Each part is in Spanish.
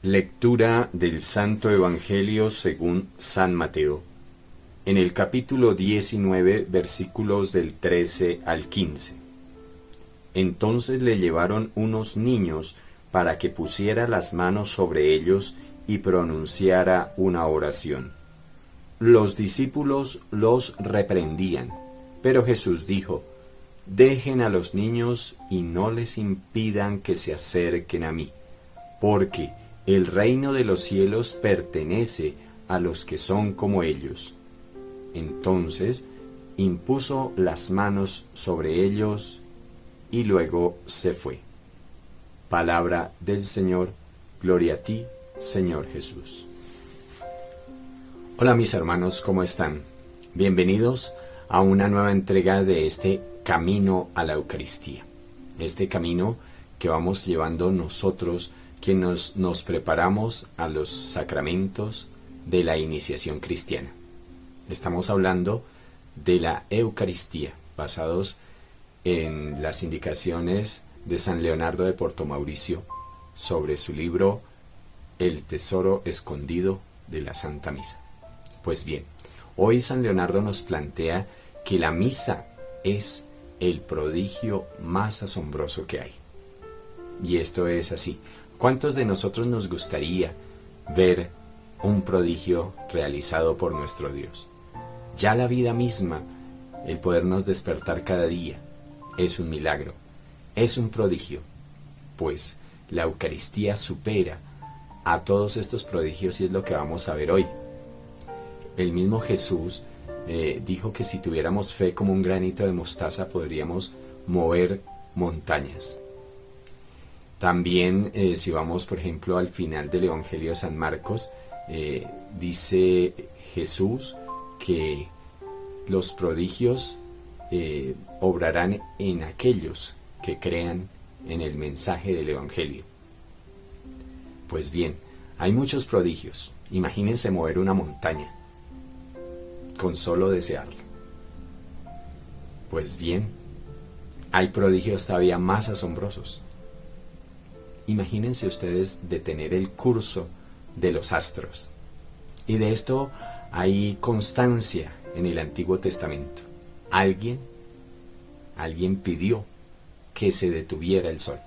Lectura del Santo Evangelio según San Mateo. En el capítulo 19, versículos del 13 al 15. Entonces le llevaron unos niños para que pusiera las manos sobre ellos y pronunciara una oración. Los discípulos los reprendían, pero Jesús dijo: Dejen a los niños y no les impidan que se acerquen a mí, porque el reino de los cielos pertenece a los que son como ellos. Entonces impuso las manos sobre ellos y luego se fue. Palabra del Señor. Gloria a ti, Señor Jesús. Hola mis hermanos, ¿cómo están? Bienvenidos a una nueva entrega de este camino a la Eucaristía. Este camino que vamos llevando nosotros, que nos preparamos a los sacramentos de la iniciación cristiana. Estamos hablando de la Eucaristía, basados en las indicaciones de San Leonardo de Porto Mauricio sobre su libro El tesoro escondido de la Santa Misa. Pues bien, hoy San Leonardo nos plantea que la misa es el prodigio más asombroso que hay. Y esto es así. ¿Cuántos de nosotros nos gustaría ver un prodigio realizado por nuestro Dios? Ya la vida misma, el podernos despertar cada día, es un milagro, es un prodigio, pues la Eucaristía supera a todos estos prodigios y es lo que vamos a ver hoy. El mismo Jesús dijo que si tuviéramos fe como un granito de mostaza podríamos mover montañas. También si vamos por ejemplo al final del Evangelio de San Marcos, dice Jesús que los prodigios obrarán en aquellos que crean en el mensaje del Evangelio. Pues bien, hay muchos prodigios. Imagínense mover una montaña con solo desearlo. Pues bien, hay prodigios todavía más asombrosos. Imagínense ustedes detener el curso de los astros. Y de esto hay constancia en el Antiguo Testamento. Alguien pidió que se detuviera el sol.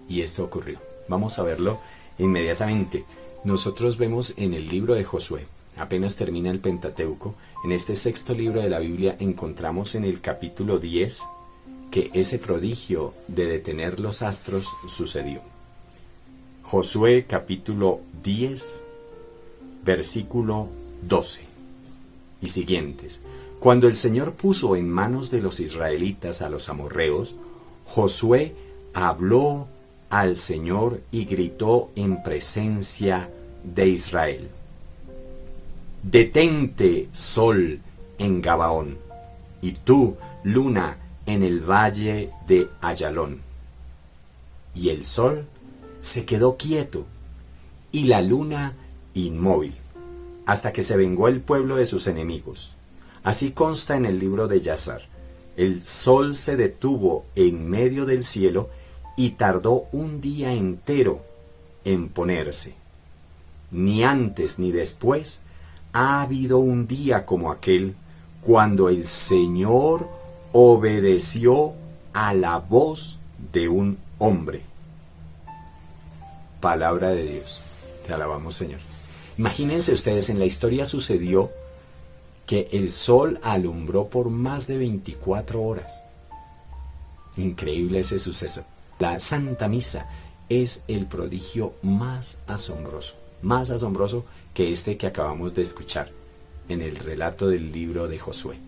Y esto ocurrió. Vamos a verlo inmediatamente. Nosotros vemos en el libro de Josué, apenas termina el Pentateuco, en este sexto libro de la Biblia encontramos en el capítulo 10 que ese prodigio de detener los astros sucedió. Josué capítulo 10, versículo 12 y siguientes. Cuando el Señor puso en manos de los israelitas a los amorreos, Josué habló al Señor y gritó en presencia de Israel: Detente, sol, en Gabaón, y tú, luna, en el valle de Ayalón. Y el sol se quedó quieto, y la luna inmóvil, hasta que se vengó el pueblo de sus enemigos. Así consta en el libro de Yazar. El sol se detuvo en medio del cielo y tardó un día entero en ponerse. Ni antes ni después ha habido un día como aquel, cuando el Señor obedeció a la voz de un hombre. Palabra de Dios. Te alabamos, Señor. Imagínense ustedes, en la historia sucedió que el sol alumbró por más de 24 horas. Increíble ese suceso. La Santa Misa es el prodigio más asombroso que este que acabamos de escuchar en el relato del libro de Josué.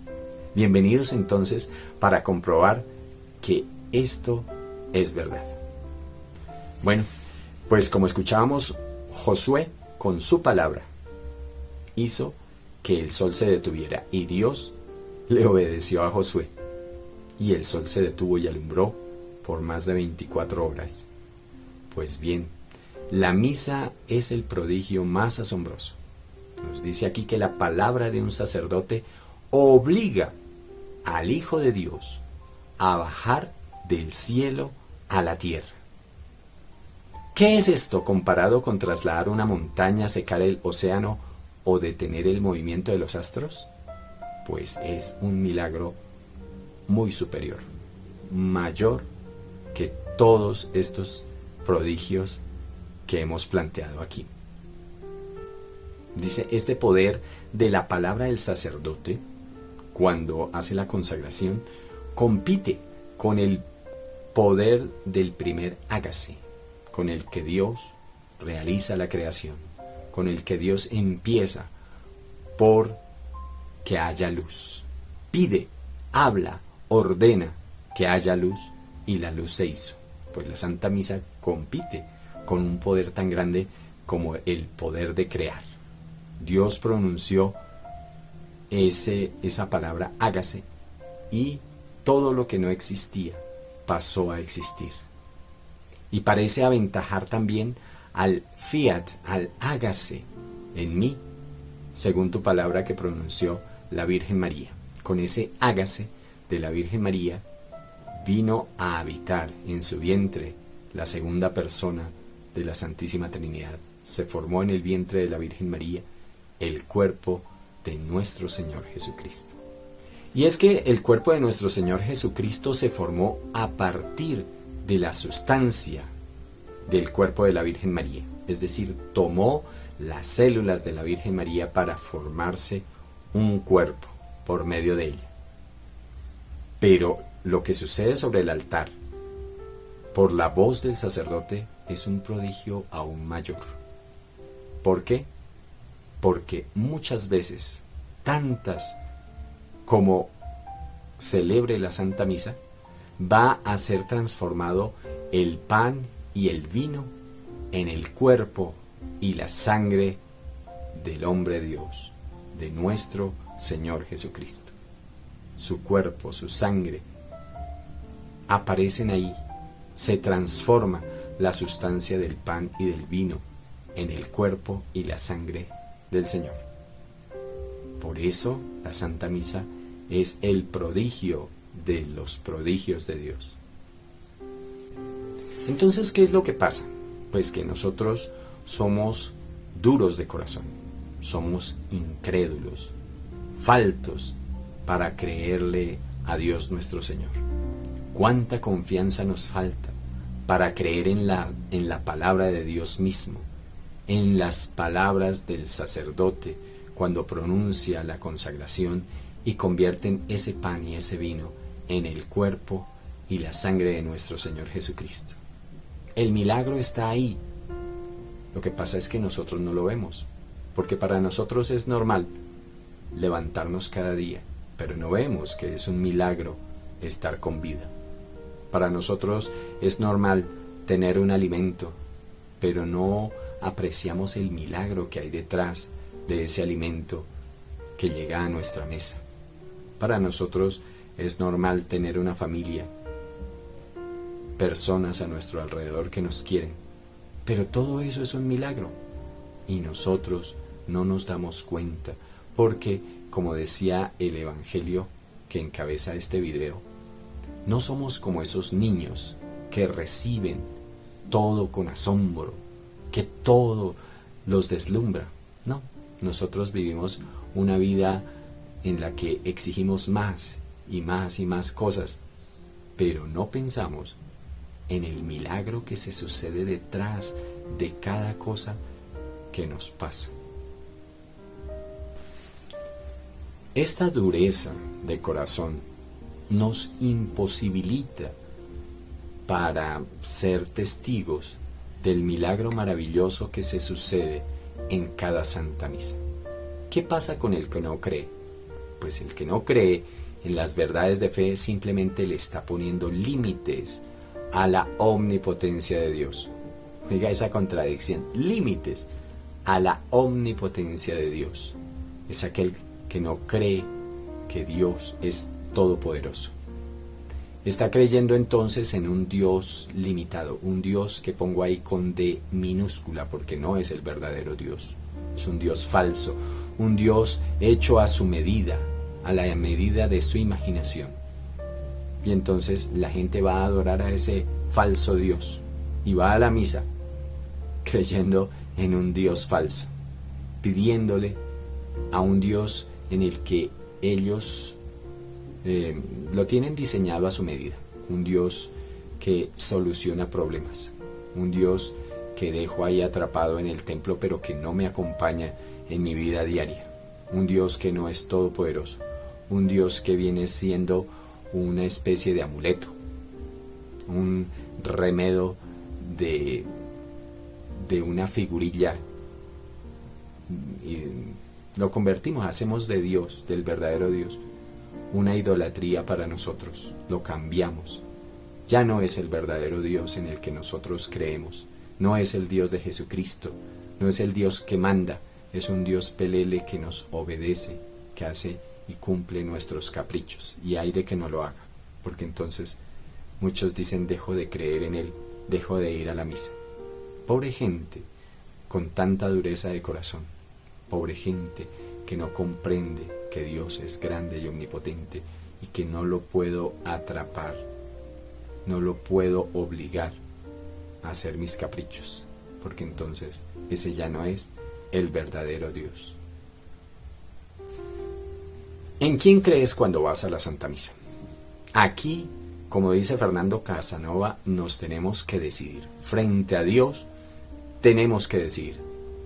Bienvenidos entonces para comprobar que esto es verdad. Bueno, pues como escuchábamos, Josué con su palabra hizo que el sol se detuviera y Dios le obedeció a Josué y el sol se detuvo y alumbró por más de 24 horas. Pues bien, la misa es el prodigio más asombroso. Nos dice aquí que la palabra de un sacerdote obliga al Hijo de Dios a bajar del cielo a la tierra. ¿Qué es esto comparado con trasladar una montaña, secar el océano o detener el movimiento de los astros? Pues es un milagro muy superior, mayor que todos estos prodigios que hemos planteado aquí. Dice, este poder de la palabra del sacerdote, cuando hace la consagración, compite con el poder del primer hágase, con el que Dios realiza la creación, con el que Dios empieza por que haya luz. Pide, habla, ordena que haya luz y la luz se hizo. Pues la Santa Misa compite con un poder tan grande como el poder de crear. Dios pronunció esa palabra hágase y todo lo que no existía pasó a existir. Y parece aventajar también al fiat, al hágase en mí, según tu palabra que pronunció la Virgen María. Con ese hágase de la Virgen María vino a habitar en su vientre la segunda persona de la Santísima Trinidad. Se formó en el vientre de la Virgen María el cuerpo de nuestro Señor Jesucristo. Y es que el cuerpo de nuestro Señor Jesucristo se formó a partir de la sustancia del cuerpo de la Virgen María. Es decir, tomó las células de la Virgen María para formarse un cuerpo por medio de ella. Pero lo que sucede sobre el altar, por la voz del sacerdote, es un prodigio aún mayor. ¿Por qué? Porque muchas veces, tantas como celebre la Santa Misa, va a ser transformado el pan y el vino en el cuerpo y la sangre del hombre Dios, de nuestro Señor Jesucristo. Su cuerpo, su sangre, aparecen ahí, se transforma la sustancia del pan y del vino en el cuerpo y la sangre del Señor. Por eso la Santa Misa es el prodigio de los prodigios de Dios. Entonces, ¿qué es lo que pasa? Pues que nosotros somos duros de corazón, somos incrédulos, faltos para creerle a Dios nuestro Señor. ¿Cuánta confianza nos falta para creer en la palabra de Dios mismo, en las palabras del sacerdote cuando pronuncia la consagración y convierten ese pan y ese vino en el cuerpo y la sangre de nuestro Señor Jesucristo? El milagro está ahí. Lo que pasa es que nosotros no lo vemos, porque para nosotros es normal levantarnos cada día, pero no vemos que es un milagro estar con vida. Para nosotros es normal tener un alimento, pero no apreciamos el milagro que hay detrás de ese alimento que llega a nuestra mesa. Para nosotros es normal tener una familia, personas a nuestro alrededor que nos quieren, pero todo eso es un milagro y nosotros no nos damos cuenta porque, como decía el Evangelio que encabeza este video, no somos como esos niños que reciben todo con asombro, que todo los deslumbra. No, nosotros vivimos una vida en la que exigimos más y más y más cosas, pero no pensamos en el milagro que se sucede detrás de cada cosa que nos pasa. Esta dureza de corazón nos imposibilita para ser testigos del milagro maravilloso que se sucede en cada Santa Misa. ¿Qué pasa con el que no cree? Pues el que no cree en las verdades de fe simplemente le está poniendo límites a la omnipotencia de Dios. Oiga esa contradicción, límites a la omnipotencia de Dios. Es aquel que no cree que Dios es todopoderoso. Está creyendo entonces en un Dios limitado, un Dios que pongo ahí con D minúscula porque no es el verdadero Dios. Es un Dios falso, un Dios hecho a su medida, a la medida de su imaginación. Y entonces la gente va a adorar a ese falso Dios y va a la misa, creyendo en un Dios falso, pidiéndole a un Dios en el que ellos lo tienen diseñado a su medida, un Dios que soluciona problemas, un Dios que dejo ahí atrapado en el templo pero que no me acompaña en mi vida diaria, un Dios que no es todopoderoso, un Dios que viene siendo una especie de amuleto, un remedio de una figurilla, y lo convertimos, hacemos de Dios, del verdadero Dios, una idolatría para nosotros, lo cambiamos. Ya no es el verdadero Dios en el que nosotros creemos, no es el Dios de Jesucristo, no es el Dios que manda, es un Dios pelele que nos obedece, que hace y cumple nuestros caprichos, y hay de que no lo haga, porque entonces muchos dicen dejo de creer en Él, dejo de ir a la misa. Pobre gente con tanta dureza de corazón, pobre gente que no comprende que Dios es grande y omnipotente y que no lo puedo atrapar, no lo puedo obligar a hacer mis caprichos, porque entonces ese ya no es el verdadero Dios. ¿En quién crees cuando vas a la Santa Misa? Aquí, como dice Fernando Casanova, nos tenemos que decidir. Frente a Dios tenemos que decidir,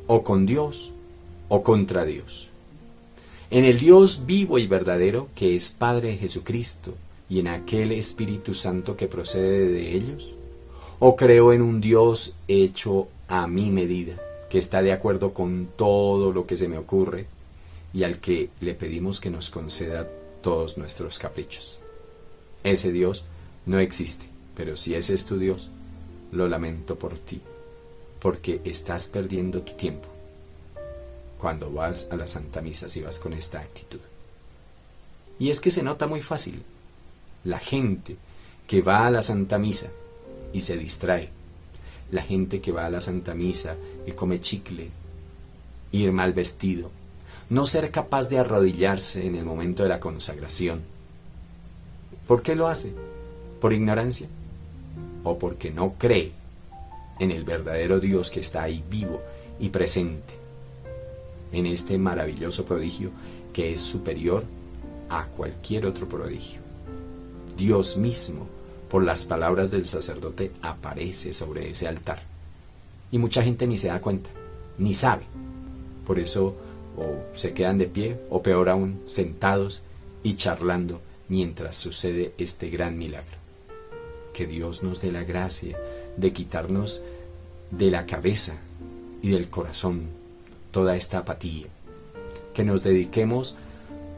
o con Dios o contra Dios. En el Dios vivo y verdadero que es Padre de Jesucristo y en aquel Espíritu Santo que procede de ellos, o creo en un Dios hecho a mi medida, que está de acuerdo con todo lo que se me ocurre y al que le pedimos que nos conceda todos nuestros caprichos. Ese Dios no existe, pero si ese es tu Dios, lo lamento por ti, porque estás perdiendo tu tiempo cuando vas a la Santa Misa si vas con esta actitud. Y es que se nota muy fácil. La gente que va a la Santa Misa y se distrae, la gente que va a la Santa Misa y come chicle, ir mal vestido, no ser capaz de arrodillarse en el momento de la consagración. ¿Por qué lo hace? ¿Por ignorancia? ¿O porque no cree en el verdadero Dios que está ahí vivo y presente, en este maravilloso prodigio que es superior a cualquier otro prodigio? Dios mismo, por las palabras del sacerdote, aparece sobre ese altar. Y mucha gente ni se da cuenta, ni sabe. Por eso o se quedan de pie, o peor aún, sentados y charlando mientras sucede este gran milagro. Que Dios nos dé la gracia de quitarnos de la cabeza y del corazón toda esta apatía. Que nos dediquemos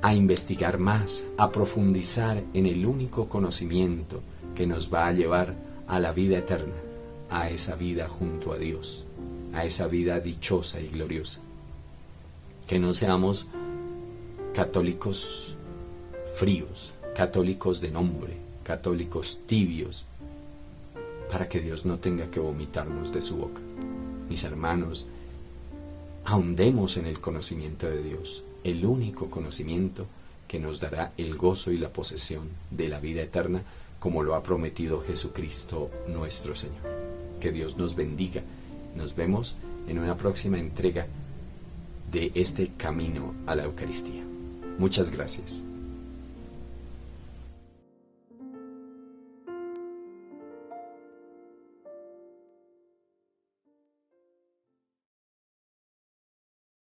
a investigar más, a profundizar en el único conocimiento que nos va a llevar a la vida eterna, a esa vida junto a Dios, a esa vida dichosa y gloriosa. Que no seamos católicos fríos, católicos de nombre, católicos tibios, para que Dios no tenga que vomitarnos de su boca. Mis hermanos, ahondemos en el conocimiento de Dios, el único conocimiento que nos dará el gozo y la posesión de la vida eterna, como lo ha prometido Jesucristo nuestro Señor. Que Dios nos bendiga. Nos vemos en una próxima entrega de este camino a la Eucaristía. Muchas gracias.